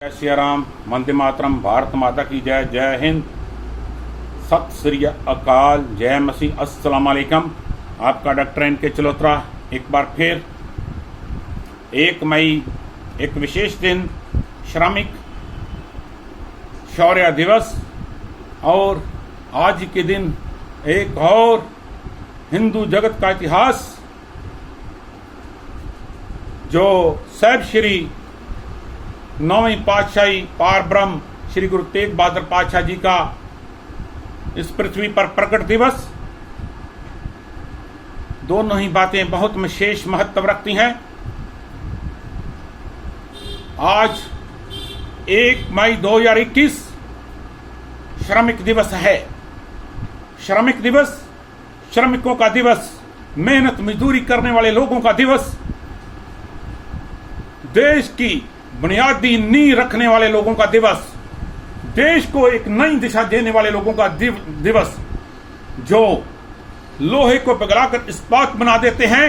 जय सिया राम, वंदे मातरम, भारत माता की जय, जय हिंद, सत श्री अकाल, जय मसीह, अस्सलाम वालेकुम। आपका डॉक्टर एन.के. चलोत्रा एक बार फिर 1 मई एक विशेष दिन, श्रमिक शौर्य दिवस, और आज के दिन एक और हिंदू जगत का इतिहास जो साहिब श्री 9वीं पातशाही पार ब्रह्म श्री गुरु तेग बहादुर पातशाह जी का इस पृथ्वी पर प्रकट दिवस, दोनों ही बातें बहुत विशेष महत्व रखती हैं। आज 1 मई 2021 श्रमिक दिवस है। श्रमिक दिवस, श्रमिकों का दिवस, मेहनत मजदूरी करने वाले लोगों का दिवस, देश की बुनियादी नींव रखने वाले लोगों का दिवस, देश को एक नई दिशा देने वाले लोगों का दिवस, जो लोहे को पिघलाकर इस्पात बना देते हैं,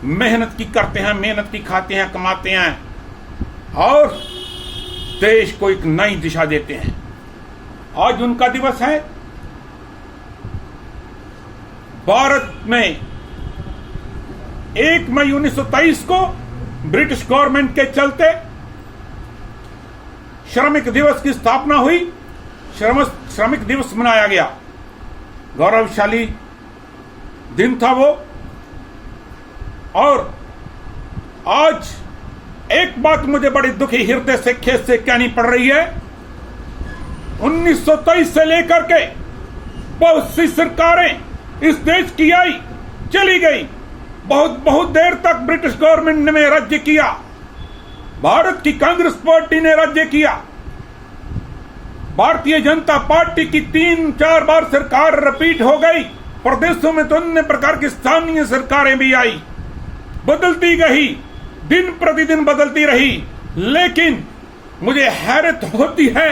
मेहनत की करते हैं, मेहनत की खाते हैं, कमाते हैं और देश को एक नई दिशा देते हैं। आज उनका दिवस है। भारत में 1 मई 1923 को ब्रिटिश गवर्नमेंट के चलते श्रमिक दिवस की स्थापना हुई, श्रमिक दिवस मनाया गया। गौरवशाली दिन था वो। और आज एक बात मुझे बड़ी दुखी हृदय से खेद से कहनी पड़ रही है। 1923 से लेकर के बहुत सी सरकारें इस देश की आई, चली गई, बहुत देर तक ब्रिटिश गवर्नमेंट ने राज्य किया, भारत की कांग्रेस पार्टी ने राज्य किया, भारतीय जनता पार्टी की 3-4 बार सरकार रिपीट हो गई, प्रदेशों में तो अन्य प्रकार की स्थानीय सरकारें भी आई, बदलती गई, दिन प्रतिदिन बदलती रही। लेकिन मुझे हैरत होती है,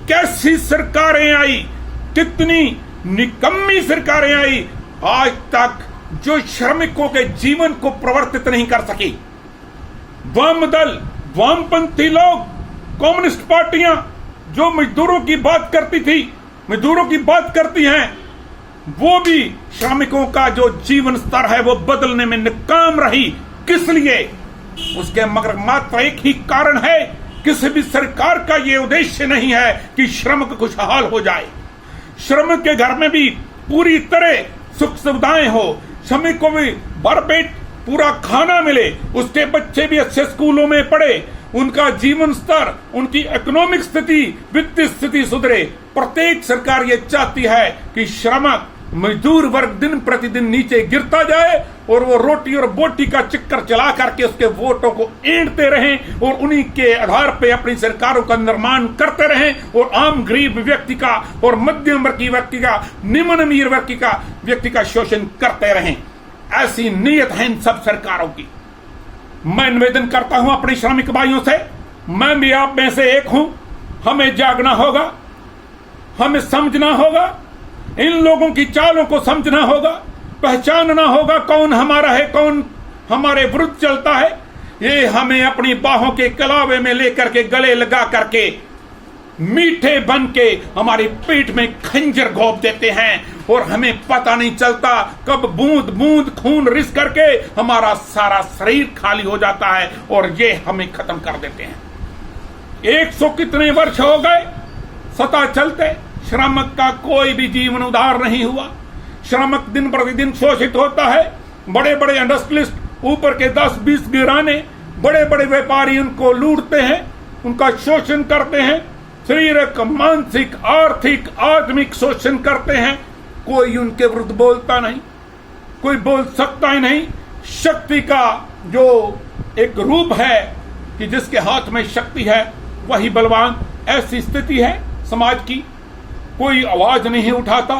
कैसी सरकारें आई, कितनी निकम्मी सरकारें आई, आज तक जो श्रमिकों के जीवन को प्रवर्तित नहीं कर सकी। वाम दल, वामपंथी लोग, कम्युनिस्ट पार्टियां जो मजदूरों की बात करती थी, मजदूरों की बात करती हैं, वो भी श्रमिकों का जो जीवन स्तर है वो बदलने में नाकाम रही। किस लिए? उसके मगर मात्र एक ही कारण है, किसी भी सरकार का ये उद्देश्य नहीं है कि श्रमिक खुशहाल हो जाए, श्रमिक के घर में भी पूरी तरह सुख सुविधाएं हो, श्रमिक को भी भरपेट पूरा खाना मिले, उसके बच्चे भी अच्छे स्कूलों में पढ़े, उनका जीवन स्तर, उनकी इकोनॉमिक स्थिति, वित्तीय स्थिति सुधरे। प्रत्येक सरकार ये चाहती है कि श्रमिक मजदूर वर्ग दिन प्रतिदिन नीचे गिरता जाए और वो रोटी और बोटी का चक्कर चला करके उसके वोटों को ऐंठते रहें और उन्हीं के आधार पे अपनी सरकारों का निर्माण करते रहें और आम गरीब व्यक्ति का और मध्यम वर्गीय व्यक्ति का, निम्न अमीर व्यक्ति का शोषण करते रहें। ऐसी नीयत है इन सब सरकारों की। मैं निवेदन करता हूं अपने श्रमिक भाइयों से, मैं भी आप में से एक हूं। हमें जागना होगा, हमें समझना होगा, इन लोगों की चालों को समझना होगा, पहचानना होगा कौन हमारा है, कौन हमारे विरुद्ध चलता है। ये हमें अपनी बाहों के कलावे में लेकर के गले लगा करके मीठे बन के हमारी पीठ में खंजर घोंप देते हैं और हमें पता नहीं चलता कब बूंद बूंद खून रिस करके हमारा सारा शरीर खाली हो जाता है और ये हमें खत्म कर देते हैं। 100 कितने वर्ष हो गए सता चलते, श्रमिक का कोई भी जीवन उद्धार नहीं हुआ। श्रमिक दिन प्रतिदिन शोषित होता है। बड़े बड़े इंडस्ट्रियलिस्ट, ऊपर के 10-20 गिराने, बड़े बड़े व्यापारी उनको लूटते हैं, उनका शोषण करते हैं, शारीरिक, मानसिक, आर्थिक, आत्मिक शोषण करते हैं। कोई उनके विरुद्ध बोलता नहीं, कोई बोल सकता ही नहीं। शक्ति का जो एक रूप है कि जिसके हाथ में शक्ति है वही बलवान, ऐसी स्थिति है समाज की। कोई आवाज नहीं उठाता,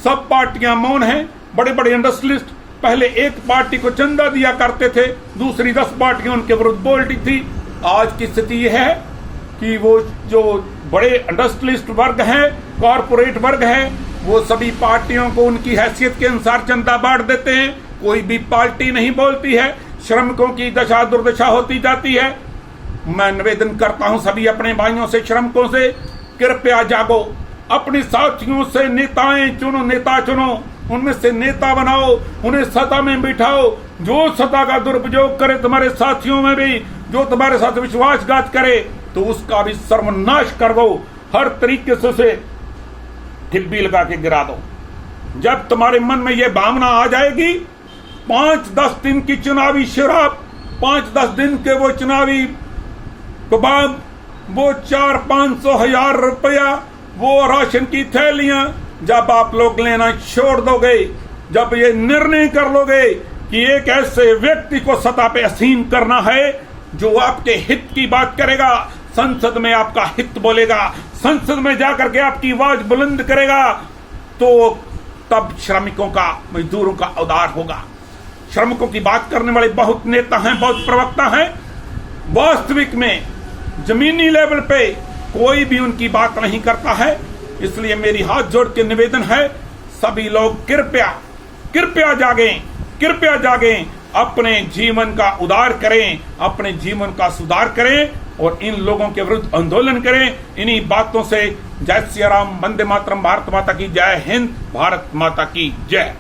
सब पार्टियां मौन हैं। बड़े बड़े इंडस्ट्रियलिस्ट पहले एक पार्टी को चंदा दिया करते थे, दूसरी 10 पार्टियां उनके विरुद्ध बोलती थी। आज की स्थिति यह है कि वो जो बड़े इंडस्ट्रियलिस्ट वर्ग है, कॉरपोरेट वर्ग है, वो सभी पार्टियों को उनकी हैसियत के अनुसार चंदा बांट देते हैं। कोई भी पार्टी नहीं बोलती है। श्रमिकों की दशा दुर्दशा होती जाती है। मैं निवेदन करता हूं सभी अपने भाइयों से, श्रमिकों से, कृपया जागो, अपने साथियों से नेताएं चुनो, नेता चुनो, उनमें से नेता बनाओ, उन्हें सत्ता में बिठाओ। जो सत्ता का दुरुपयोग करे तुम्हारे साथियों में भी, जो तुम्हारे साथ विश्वासघात करे, तो उसका भी सर्वनाश कर दो, हर तरीके से उसे ठिब्बी लगा के गिरा दो। जब तुम्हारे मन में यह भावना आ जाएगी, 5-10 दिन की चुनावी शराब, 5-10 दिन के वो चुनावी कबाब, वो 400-500 रुपया, वो राशन की थैलियां, जब आप लोग लेना छोड़ दोगे, जब ये निर्णय कर लोगे कि एक ऐसे व्यक्ति को सत्ता पे आसीन करना है जो आपके हित की बात करेगा, संसद में आपका हित बोलेगा, संसद में जाकर के आपकी आवाज बुलंद करेगा, तो तब श्रमिकों का, मजदूरों का उद्धार होगा। श्रमिकों की बात करने वाले बहुत नेता हैं, बहुत प्रवक्ता हैं, वास्तविक में जमीनी लेवल पे कोई भी उनकी बात नहीं करता है। इसलिए मेरी हाथ जोड़ के निवेदन है, सभी लोग कृपया कृपया जागें, कृपया जागें, अपने जीवन का उद्धार करें, अपने जीवन का सुधार करें और इन लोगों के विरुद्ध आंदोलन करें। इन्हीं बातों से जय श्री राम, वंदे मातरम, भारत माता की जय हिंद, भारत माता की जय।